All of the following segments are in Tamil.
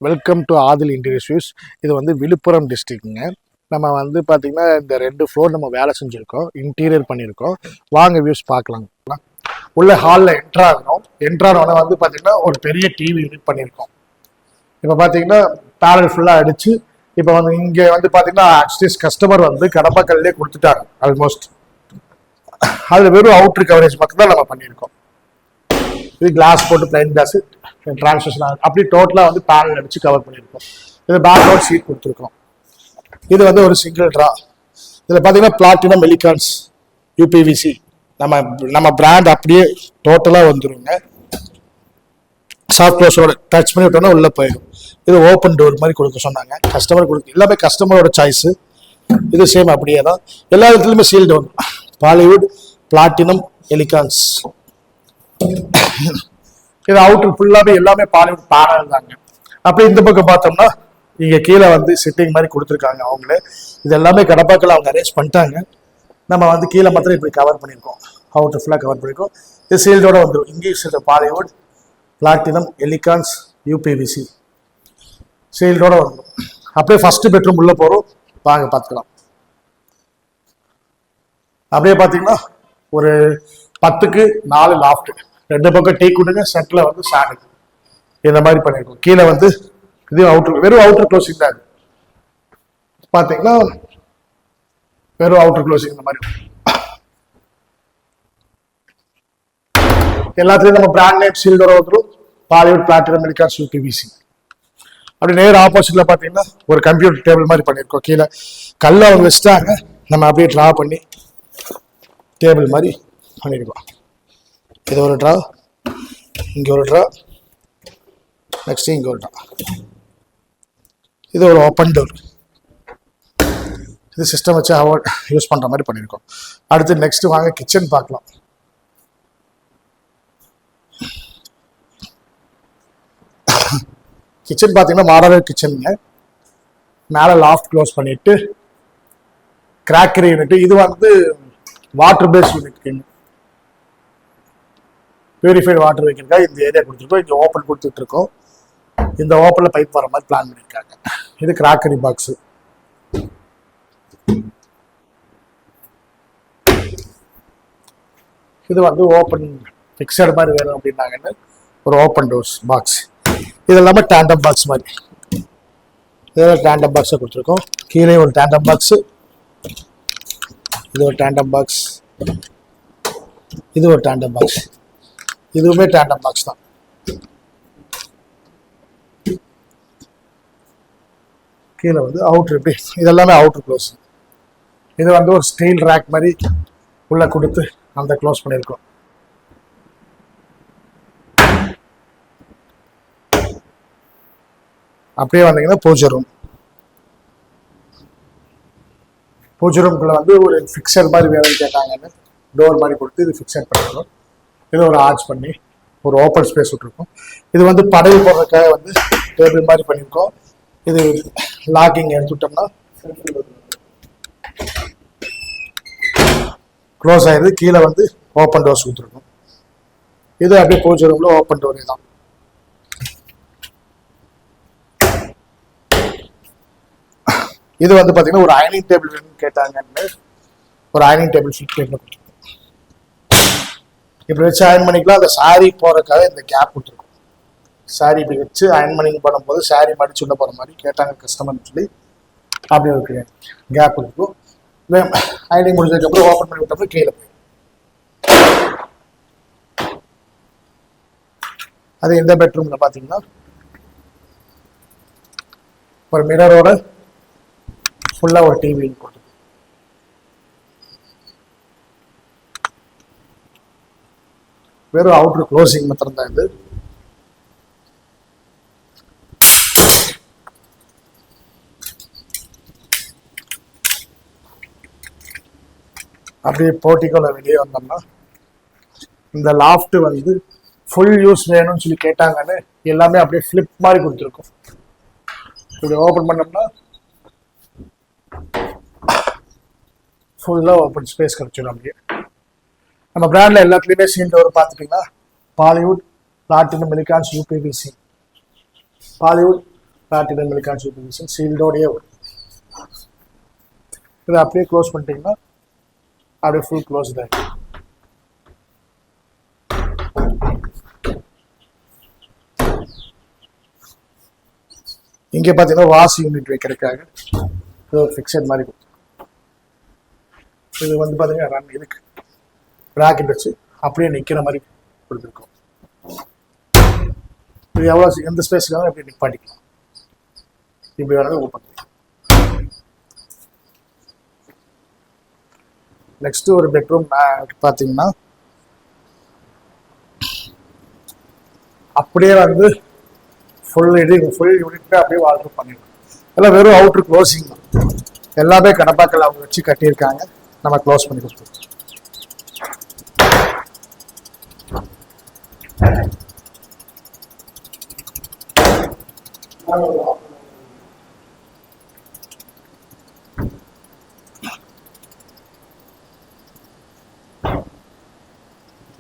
Welcome to Adil interiors. இது வந்து விழுப்புரம் டிஸ்ட்ரிக்ட்ங்க. நம்ம வந்து பார்த்தீங்கன்னா இந்த 2 ஃப்ளோர் நம்ம வேலை செஞ்சுருக்கோம், இன்டீரியர் பண்ணியிருக்கோம். வாங்க வியூஸ் பார்க்கலாம். உள்ள ஹாலில் என்ட்ரானோட வந்து பார்த்தீங்கன்னா ஒரு பெரிய டிவி யூனிட் பண்ணியிருக்கோம். இப்போ பார்த்தீங்கன்னா பேனல் ஃபுல்லாக அடிச்சு இப்போ வந்து இங்கே வந்து பார்த்தீங்கன்னா ஆக்சுவலிஸ் கஸ்டமர் வந்து கடப்பாக்கல்லே கொடுத்துட்டாங்க ஆல்மோஸ்ட். அதில் வெறும் அவுட்ரு கவரேஜ் மட்டும் தான் நம்ம பண்ணியிருக்கோம். இது கிளாஸ் போட்டு பிளைன் கிளாஸ் டிரான்ஸ்மிஷன் அப்படி டோட்டலாக வந்து பேனல் அடிச்சு கவர் பண்ணியிருக்கோம். இது பேக் அவுட் ஷீட் கொடுத்துருக்கோம். இது வந்து ஒரு சிங்கிள் ட்ரா. இதில் பார்த்தீங்கன்னா பிளாட்டினம் மெலிகான்ஸ் யூபிவிசி நம்ம பிராண்ட் அப்படியே டோட்டலாக வந்துருங்க. சாஃப்ட் க்ளோஸோட டச் பண்ணி விட்டோம்னா உள்ளே போயிடும். இது ஓப்பன் டோர் மாதிரி கொடுக்க சொன்னாங்க, கஸ்டமர் கொடுக்க எல்லாமே கஸ்டமரோட சாய்ஸு. இது சேம் அப்படியே தான் எல்லா இடத்துலையுமே சீல்டு வரும். பாலிவுட் பிளாட்டினம் எலிகான்ஸ். இது அவுட்டர் ஃபுல்லாகவே எல்லாமே பாலிவுட் பேனல் தாங்க. அப்படி இந்த பக்கம் பார்த்தோம்னா இங்கே கீழே வந்து சிட்டிங் மாதிரி கொடுத்துருக்காங்க அவங்களே. இது எல்லாமே கடப்பாக்கில் அவங்க அரேஞ்ச் பண்ணிட்டாங்க. நம்ம வந்து கீழே மாத்திரம் இப்படி கவர் பண்ணியிருக்கோம், அவுட்டர் ஃபுல்லாக கவர் பண்ணியிருக்கோம். இது சீல்டோட வந்துடும். English Bollywood platinum elegance UPVC சீல்டோட வந்துடும். அப்படியே ஃபர்ஸ்ட் பெட்ரூம் உள்ள போகிறோம், வாங்க பார்த்துக்கலாம். அப்படியே பார்த்தீங்கன்னா ஒரு 10க்கு 4 லாஃப்ட், 2 பக்கம் டீ குடுங்க, செட்டில் வந்து சாணி இந்த மாதிரி பண்ணியிருக்கோம். கீழே வந்து இது அவுட்டர், வெறும் அவுட்டர் க்ளோசிங் தான். பார்த்தீங்கன்னா வெறும் அவுட்டர் க்ளோசிங் இந்த மாதிரி எல்லாத்துலேயும் நம்ம பிராண்ட் நேம் சீல்டோட வந்துடும். Bollywood platinum elegance UPVC. அப்படி நேர் ஆப்போசிட்ல பார்த்தீங்கன்னா ஒரு கம்ப்யூட்டர் டேபிள் மாதிரி பண்ணியிருக்கோம். கீழே கல்லை அவங்க வச்சுட்டாங்க, நம்ம அப்படியே ட்ரா பண்ணி டேபிள் மாதிரி பண்ணியிருக்கோம். இது ஒரு ட்ரா, இங்கே ஒரு ட்ரா, நெக்ஸ்ட் இங்கே ஒரு ட்ரா. இது ஒரு ஓப்பன் டோர். இது சிஸ்டம் வச்சு யூஸ் பண்ணுற மாதிரி பண்ணியிருக்கோம். அடுத்து நெக்ஸ்ட் வாங்க கிச்சன் பார்க்கலாம். கிச்சன் பார்த்தீங்கன்னா மாடலர் கிச்சனுங்க. மேலே லாஃப்ட் க்ளோஸ் பண்ணிட்டு கிராக்கரி யூனிட். இது வந்து water base unit, purified water வைக்கிறதுக்காக இந்த ஏரியா கொடுத்துருக்கோம். இங்கே ஓப்பன் கொடுத்துட்டு இருக்கோம். இந்த ஓப்பனில் பைப் வர மாதிரி பிளான் பண்ணியிருக்காங்க. இது கிராக்கரி பாக்ஸு. இது வந்து ஓப்பன் ஃபிக்ஸட் மாதிரி வேணும் அப்படின்னாங்கன்னு ஒரு ஓப்பன் டோர்ஸ் பாக்ஸ். இது எல்லாமே டேண்டம் பாக்ஸ் மாதிரி. இதெல்லாம் டேண்டம் பாக்ஸை கொடுத்துருக்கோம். கீழே ஒரு டேண்டம் பாக்ஸு, இது ஒரு டேண்டம் பாக்ஸ், இது ஒரு டேண்டம் பாக்ஸ். இதுவுமே டேண்டம் பாக்ஸ் தான். கீழே வந்து அவுட்ரு இப்படி, இதெல்லாமே அவுட்ரு க்ளோஸ். இது வந்து ஒரு ஸ்டீல் ரேக் மாதிரி உள்ள கொடுத்து அந்த க்ளோஸ் பண்ணியிருக்கோம். அப்படியே வந்தீங்கன்னா பூஜை ரூம். பூஜை ரூம்குள்ள வந்து ஒரு ஃபிக்சர் மாதிரி வேணும்னு கேட்டாங்கன்னு டோர் மாதிரி கொடுத்து இது ஃபிக்சர் பண்ணிருக்கோம். இது ஒரு ஆர்ச் பண்ணி ஒரு ஓப்பன் ஸ்பேஸ் விட்டுருக்கோம். இது வந்து படையல் போடுறதுக்காக வந்து டேபிள் மாதிரி பண்ணியிருக்கோம். இது லாக்கிங் எடுத்துட்டோம்னா க்ளோஸ் ஆயிடுது. கீழே வந்து ஓப்பன் டோர்ஸ் கொடுத்துருக்கோம். இது அப்படியே பூஜை ரூம்ல ஓப்பன் டோரே தான். இது வந்து பார்த்தீங்கன்னா ஒரு அயனிங் டேபிள் வேணும்னு கேட்டாங்கன்னு ஒரு அயனிங் டேபிள் ஃபிட் பண்ணி கொடுத்துருக்கோம். இப்படி வச்சு அயன் பண்ணிக்கலாம். அந்த சாரி போறதுக்காக இந்த கேப் கொடுத்துருக்கோம். சாரி இப்படி வச்சு அயன் பண்ணிங் பண்ணும்போது சாரி மடிச்சு உள்ள போகிற மாதிரி கேட்டாங்க கஸ்டமர்னு சொல்லி அப்படி ஒரு கேப் இருக்கும். அயனிங் முடிஞ்சதுக்கப்புறம் ஓப்பன் பண்ணி விட்டோம்னா கீழே போய் அது இந்த பெட்ரூம்ல பார்த்தீங்கன்னா ஒரு மிரரோட ஃபுல்லாக ஒரு டிவி கொடுத்து வெறும் அவுட்ரு க்ளோசிங் மாத்திரம் தான். இது அப்படியே போர்ட்டிக்கோல வெளியே வந்தோம்னா இந்த லாஃப்ட் வந்து ஃபுல் யூஸ் வேணும்னு சொல்லி கேட்டாங்கன்னு எல்லாமே அப்படியே ஃபிளிப் மாதிரி கொடுத்துருக்கோம். இப்படி ஓப்பன் பண்ணோம்னா ஃபுல்லாக ஓப்பன் ஸ்பேஸ் கிடைச்சிடும். அப்படியே நம்ம பிராண்ட்ல எல்லாத்துலேயுமே சீல் டோர் பார்த்துட்டிங்கன்னா Bollywood platinum elegance UPVC, Bollywood platinum silicon supervision சீல்டோடையே வரும். இதை அப்படியே க்ளோஸ் பண்ணிட்டீங்கன்னா அப்படியே ஃபுல் க்ளோஸ் தான். இங்கே பார்த்தீங்கன்னா வாஷ் யூனிட் வைக்கிறதுக்காக இது ஒரு ஃபிக்ஸட் மாதிரி கொடுத்துருக்கோம். இது வந்து பார்த்தீங்கன்னா ரன் இதுக்கு ப்ராக்கெட் வச்சு அப்படியே நிற்கிற மாதிரி கொடுத்துருக்கோம். இது எவ்வளோ எந்த ஸ்பேஸ்க்காக அப்படியே நிப்பாட்டிக்கலாம். இப்படி வரது ஓப்பன். நெக்ஸ்ட் ஒரு பெட்ரூம் பார்த்தீங்கன்னா அப்படியே வந்து ஃபுல் யூனிட் அப்படியே வால்ட்ரூப் பண்ணிடலாம். எல்லாம் வெறும் அவுட்ரு க்ளோசிங் தான். எல்லாமே கடப்பாக்கள் அவங்க வச்சு கட்டியிருக்காங்க. நம்ம க்ளோஸ் பண்ணி கொடுத்துருக்கோம்.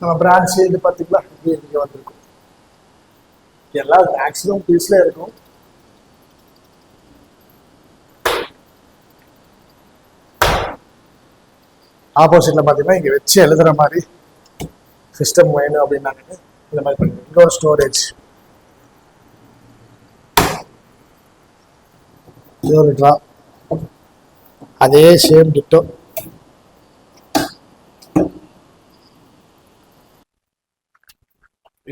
நம்ம பிராண்ட் சைடு பார்த்தீங்களா இங்கே வந்திருக்கும். எல்லாம் மேக்ஸிமம் பீஸ்ல இருக்கும். ஆப்போசிட்ல பார்த்தீங்கன்னா இங்கே வச்சு எழுதுற மாதிரி சிஸ்டம் வேணும் அப்படின்னாங்க. இந்த மாதிரி பண்ணுங்க. இங்கே ஒரு ஸ்டோரேஜ், இது ஒரு ட்ரா, அதே சேம் டிட்டோ.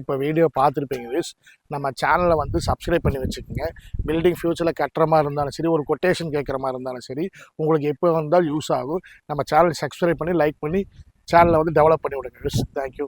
இப்போ வீடியோ பார்த்துருப்பீங்க வியூஸ். நம்ம சேனலை வந்து சப்ஸ்கிரைப் பண்ணி வச்சுக்கோங்க. பில்டிங் ஃபியூச்சரில் கட்டுற மாதிரி இருந்தாலும் சரி, ஒரு கொட்டேஷன் கேட்குற மாதிரி இருந்தாலும் சரி, உங்களுக்கு எப்போ வந்தாலும் யூஸ் ஆகும். நம்ம சேனல் சப்ஸ்கிரைப் பண்ணி லைக் பண்ணி சேனலை வந்து டெவலப் பண்ணி விடுங்க வியூஸ். தேங்க்யூ.